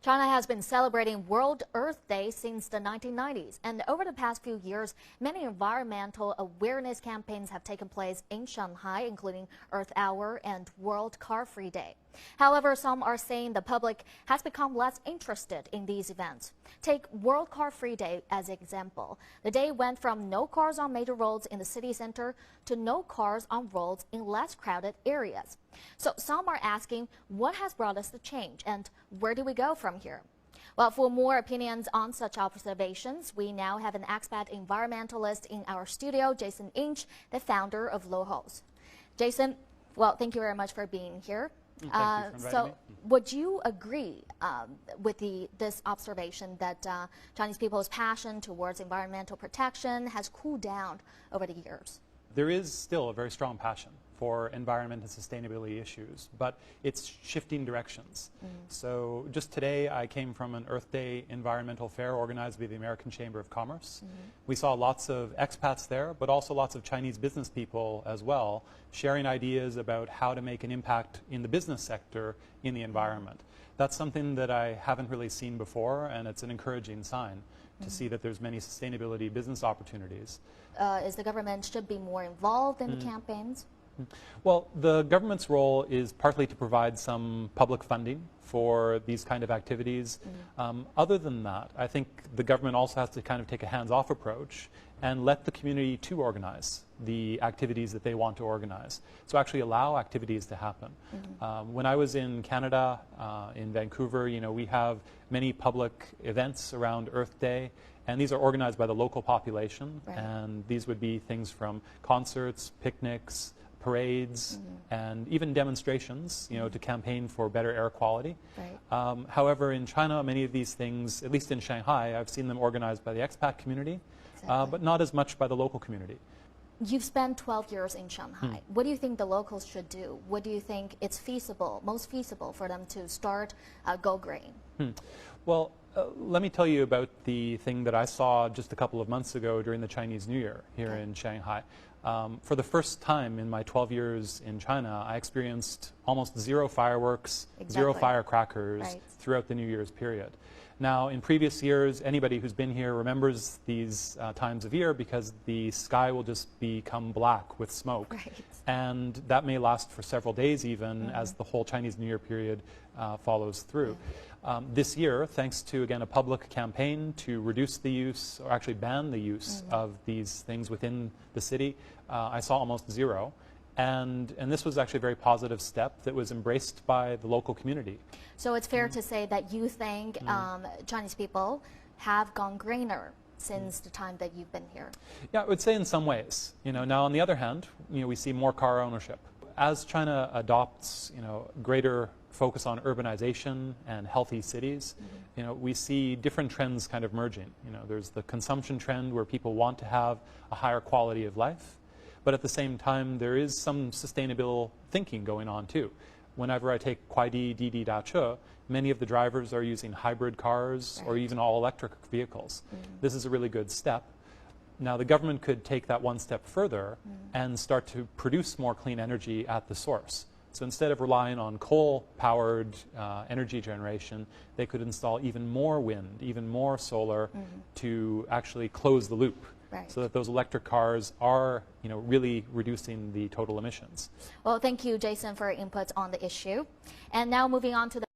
China has been celebrating World Earth Day since the 1990s, and over the past few years, many environmental awareness campaigns have taken place in Shanghai, including Earth Hour and World Car Free Day. However, some are saying the public has become less interested in these events. Take World Car Free Day as an example. The day went from no cars on major roads in the city center to no cars on roads in less crowded areas. So some are asking what has brought us the change and where do we go from here? Well, for more opinions on such observations, we now have an expat environmentalist in our studio, Jason Inch, the founder of Lohaus. Jason, well, thank you very much for being here. So would you agree with this observation that Chinese people's passion towards environmental protection has cooled down over the years? There is still a very strong passion for environment and sustainability issues, but it's shifting directions. So just today I came from an Earth Day environmental fair organized by the American Chamber of Commerce. We saw lots of expats there, but also lots of Chinese business people as well, sharing ideas about how to make an impact in the business sector in the environment. That's something that I haven't really seen before, and it's an encouraging sign to see that there's many sustainability business opportunities. Is the government should be more involved in the campaigns? Well, the government's role is partly to provide some public funding for these kind of activities. Other than that, I think the government also has to kind of take a hands-off approach and let the community to organize the activities that they want to organize. So actually allow activities to happen. When I was in Canada, in Vancouver, we have many public events around Earth Day, and these are organized by the local population. And these would be things from concerts, picnics, parades, and even demonstrations, to campaign for better air quality. However, in China, many of these things, at least in Shanghai, I've seen them organized by the expat community, but not as much by the local community. You've spent 12 years in Shanghai. What do you think the locals should do? What do you think it's most feasible for them to start Go Green? Well, let me tell you about the thing that I saw just a couple of months ago during the Chinese New Year here in Shanghai. For the first time in my 12 years in China, I experienced almost zero fireworks, zero firecrackers throughout the New Year's period. Now, in previous years, anybody who's been here remembers these times of year because the sky will just become black with smoke. And that may last for several days even as the whole Chinese New Year period follows through. This year, thanks to, again, a public campaign to reduce the use, or actually ban the use of these things within the city, I saw almost zero. And this was actually a very positive step that was embraced by the local community. So it's fair to say that you think Chinese people have gone greener since the time that you've been here? Yeah, I would say in some ways. Now on the other hand, we see more car ownership. As China adopts, greater focus on urbanization and healthy cities, we see different trends kind of merging. There's the consumption trend where people want to have a higher quality of life, but at the same time, there is some sustainable thinking going on too. Whenever I take Kuaidi Didi Dache, many of the drivers are using hybrid cars or even all-electric vehicles. This is a really good step. Now, the government could take that one step further and start to produce more clean energy at the source. So instead of relying on coal-powered energy generation, they could install even more wind, even more solar to actually close the loop. So that those electric cars are, really reducing the total emissions. Well, thank you, Jason, for your input on the issue. And now moving on to the